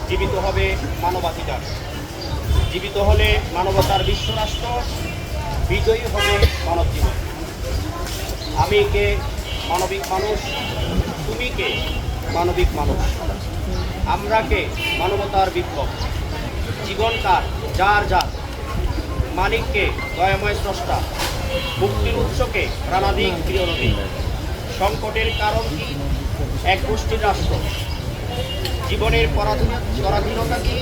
জীবিত হবে মানবাধিকার, জীবিত হলে মানবতার বিশ্বরাষ্ট্র, বিজয়ী হবে মানব জীবন। আমি কে? মানবিক মানুষ। তুমি কে? মানবিক মানুষ। আমরা কে? মানবতার বিপ্লব। জীবন কার? যার যার। মালিককে? দয়াময় স্রষ্টা। মুক্তির উৎসকে? প্রাণাধিক প্রিয় নদী। সংকটের কারণ কি? এক গোষ্ঠীর রাষ্ট্র। জীবনের পরাধীনতা কি?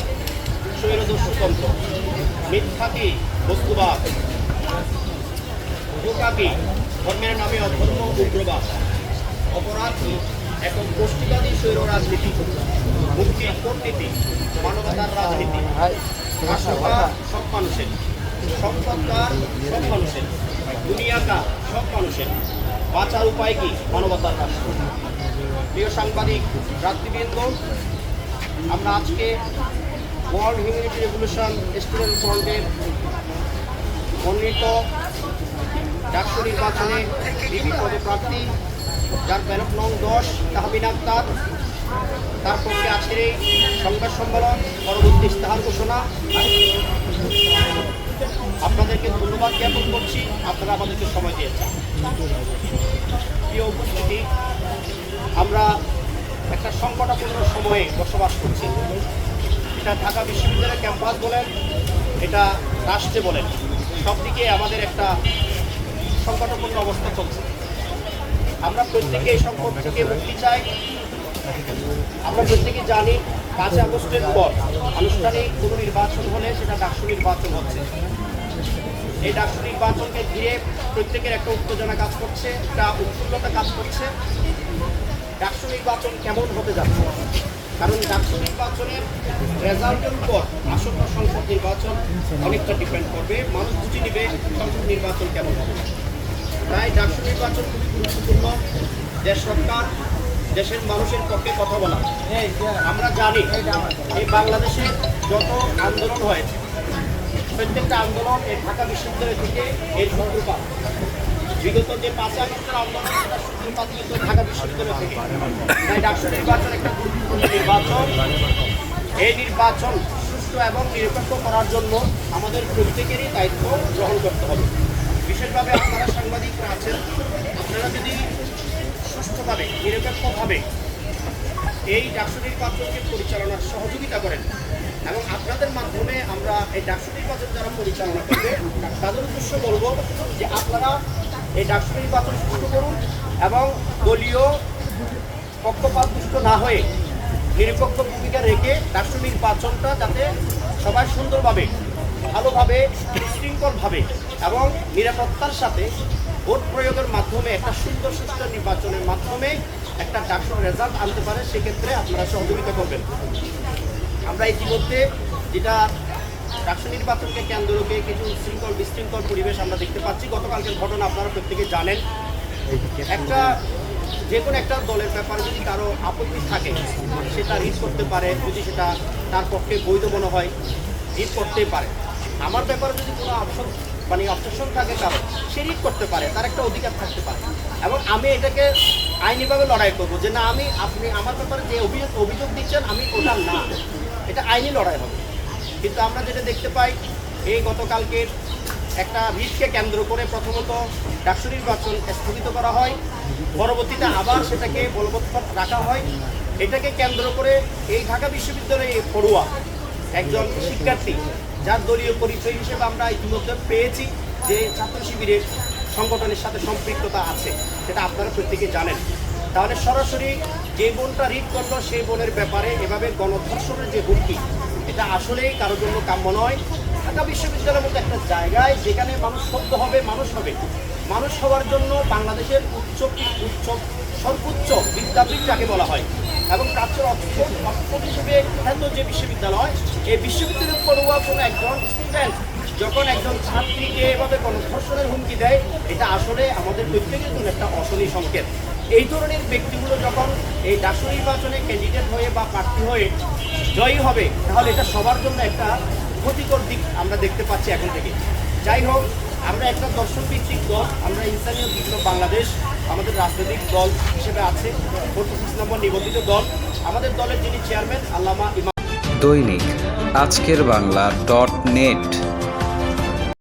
স্বৈরদস্যুতন্ত্র। মিথ্যা কি? বস্তুবাদ। ধোঁকা কি? ধর্মের নামে অধর্ম উগ্রবাদ। অপরাধ কি? একক গোষ্ঠীবাদী স্বৈর রাজনীতি। মুক্তির কূটনীতি, মানবতার রাজনীতি। রাষ্ট্রকার সব মানুষের, সম্পদকার সব মানুষের, দুনিয়াকার সব মানুষের। বাঁচার উপায় কি? মানবতার রাষ্ট্র। প্রিয় সাংবাদিক ভ্রাতৃবৃন্দ, আমরা আজকে ওয়ার্ল্ড হিউম্যানিটি রেভলিউশন স্টুডেন্ট ফ্রন্টের মনোনীত ডাকসু নির্বাচনে বিপি পদপ্রার্থী, যার ব্যালট নং 10 তাহমিনা আক্তার, তার পক্ষে আজকের এই সংবাদ সম্মেলন, পরবর্তী ইস্তেহার ঘোষণা। আপনাদেরকে ধন্যবাদ জ্ঞাপন করছি, আপনারা আমাদেরকে সময় দিয়েছেন। প্রিয় উপস্থিতি, আমরা একটা সংকটাপূর্ণ সময়ে বসবাস করছি। এটা ঢাকা বিশ্ববিদ্যালয়ের ক্যাম্পাস বলেন, এটা রাষ্ট্রে বলেন, সব দিকে আমাদের একটা সংকটাপূর্ণ অবস্থা চলছে। আমরা প্রত্যেকে এই সংকট থেকে মুক্তি চাই। আমরা প্রত্যেকে জানি 5 আগস্টের পর আনুষ্ঠানিক কোনো নির্বাচন হলে সেটা ডাকসু নির্বাচন হচ্ছে। এই ডাকসু নির্বাচনকে ঘিরে প্রত্যেকের একটা উত্তেজনা কাজ করছে, একটা উৎফুল্লতা কাজ করছে। ডাকসু নির্বাচন কেমন হতে যাচ্ছে, কারণ ডাকসু নির্বাচনের রেজাল্টের উপর আসন্ন সংসদ নির্বাচন অনেকটা ডিপেন্ড করবে। মানুষ বুঝে নেবে সংসদ নির্বাচন কেমন হবে। তাই ডাকসু নির্বাচন খুবই গুরুত্বপূর্ণ। দেশ সরকার দেশের মানুষের পক্ষে কথা বলা। আমরা জানি এই বাংলাদেশে যত আন্দোলন হয়েছে, প্রত্যেকটা আন্দোলন এই ঢাকা বিশ্ববিদ্যালয় থেকে এর সূত্রপাত। বিগত যে 5 আগস্টের আন্দোলন, সেটা সূত্রপাত কিন্তু ঢাকা বিশ্ববিদ্যালয় থেকে। তাই ডাকসু নির্বাচন একটা গুরুত্বপূর্ণ নির্বাচন। এই নির্বাচন সুষ্ঠু এবং নিরপেক্ষ করার জন্য আমাদের প্রত্যেকেরই দায়িত্ব গ্রহণ করতে হবে। বিশেষভাবে আপনারা সাংবাদিকরা আছেন, আপনারা যদি সুষ্ঠুভাবে নিরপেক্ষভাবে এই ডাকসু নির্বাচনকে পরিচালনার সহযোগিতা করেন এবং আপনাদের মাধ্যমে আমরা এই ডাকসু নির্বাচন যারা পরিচালনা করবে তাদের উদ্দেশ্য বলবো যে আপনারা এই ডাকসু নির্বাচন সুষ্ঠু করুন এবং দলীয় পক্ষপাতদুষ্ট না হয়ে নিরপেক্ষ ভূমিকা রেখে ডাকসু নির্বাচনটা যাতে সবাই সুন্দরভাবে, ভালোভাবে, শৃঙ্খলভাবে এবং নিরাপত্তার সাথে ভোট প্রয়োগের মাধ্যমে একটা সুন্দর সুষ্ঠু নির্বাচনের মাধ্যমে একটা ডাকসুর রেজাল্ট আনতে পারে, সেক্ষেত্রে আপনারা সহযোগিতা করবেন। আমরা ইতিমধ্যে যেটা ডাকসু নির্বাচনকে কেন্দ্র করে কিছু উচ্ছৃঙ্খল বিশৃঙ্খল পরিবেশ আমরা দেখতে পাচ্ছি। গতকালকের ঘটনা আপনারা প্রত্যেকে জানেন। একটা যে কোনো একটা দলের ব্যাপারে যদি কারো আপত্তি থাকে, সেটা রিট করতে পারে। যদি সেটা তার পক্ষে বৈধ মনে হয়, রিট করতেই পারে। আমার ব্যাপারে যদি কোনো অবজেকশন থাকে কারো, সে রিট করতে পারে, তার একটা অধিকার থাকতে পারে। এবং আমি এটাকে আইনিভাবে লড়াই করবো যে না, আপনি আমার ব্যাপারে যে অভিযোগ দিচ্ছেন আমি ওটা না, এটা আইনি লড়াই হবে। কিন্তু আমরা যেটা দেখতে পাই, এই গতকালকের একটা রিটকে কেন্দ্র করে প্রথমত ডাকসু নির্বাচন স্থগিত করা হয়, পরবর্তীতে আবার সেটাকে বলবৎ রাখা হয়। এটাকে কেন্দ্র করে এই ঢাকা বিশ্ববিদ্যালয়ে পড়ুয়া একজন শিক্ষার্থী, যার দলীয় পরিচয় হিসেবে আমরা ইতিমধ্যে পেয়েছি যে ছাত্র শিবিরের সংগঠনের সাথে সম্পৃক্ততা আছে, সেটা আপনারা প্রত্যেকে জানেন। তাহলে সরাসরি যে বোনটা রিট করলো সেই বোনের ব্যাপারে এভাবে গণধর্ষণের যে হুমকি, এটা আসলেই কারোর জন্য কাম্য নয়। ঢাকা বিশ্ববিদ্যালয়ের মধ্যে একটা জায়গায় যেখানে মানুষ সভ্য হবে, মানুষ হবে, মানুষ হওয়ার জন্য বাংলাদেশের সর্বোচ্চ বিদ্যাপীঠ যাকে বলা হয় এবং প্রাচ্যের অক্সফোর্ড হিসেবে খ্যাত যে বিশ্ববিদ্যালয়, এই বিশ্ববিদ্যালয়ের পড়ুয়া কোনো একজন স্টুডেন্ট যখন একজন ছাত্রীকে এভাবে গণধর্ষণের হুমকি দেয়, এটা আসলে আমাদের প্রত্যেকের জন্য একটা অশনি সংকেত। এই ধরনের ব্যক্তিগুলো যখন এই ডাকসু নির্বাচনে ক্যান্ডিডেট হয়ে বা প্রার্থী হয়ে জয়ী হবে, তাহলে এটা সবার জন্য একটা ক্ষতিকর দিক আমরা দেখতে পাচ্ছি এখন থেকে। যাই হোক, আমরা একটা দর্শক ভিত্তিক দল, আমরা ইনসানিয়ত বিপ্লব বাংলাদেশ আমাদের রাজনৈতিক দল হিসেবে আছে, 46 নম্বর নিবন্ধিত দল। আমাদের দলের যিনি চেয়ারম্যান আল্লামা ইমাম দৈনিক আজকের বাংলা .net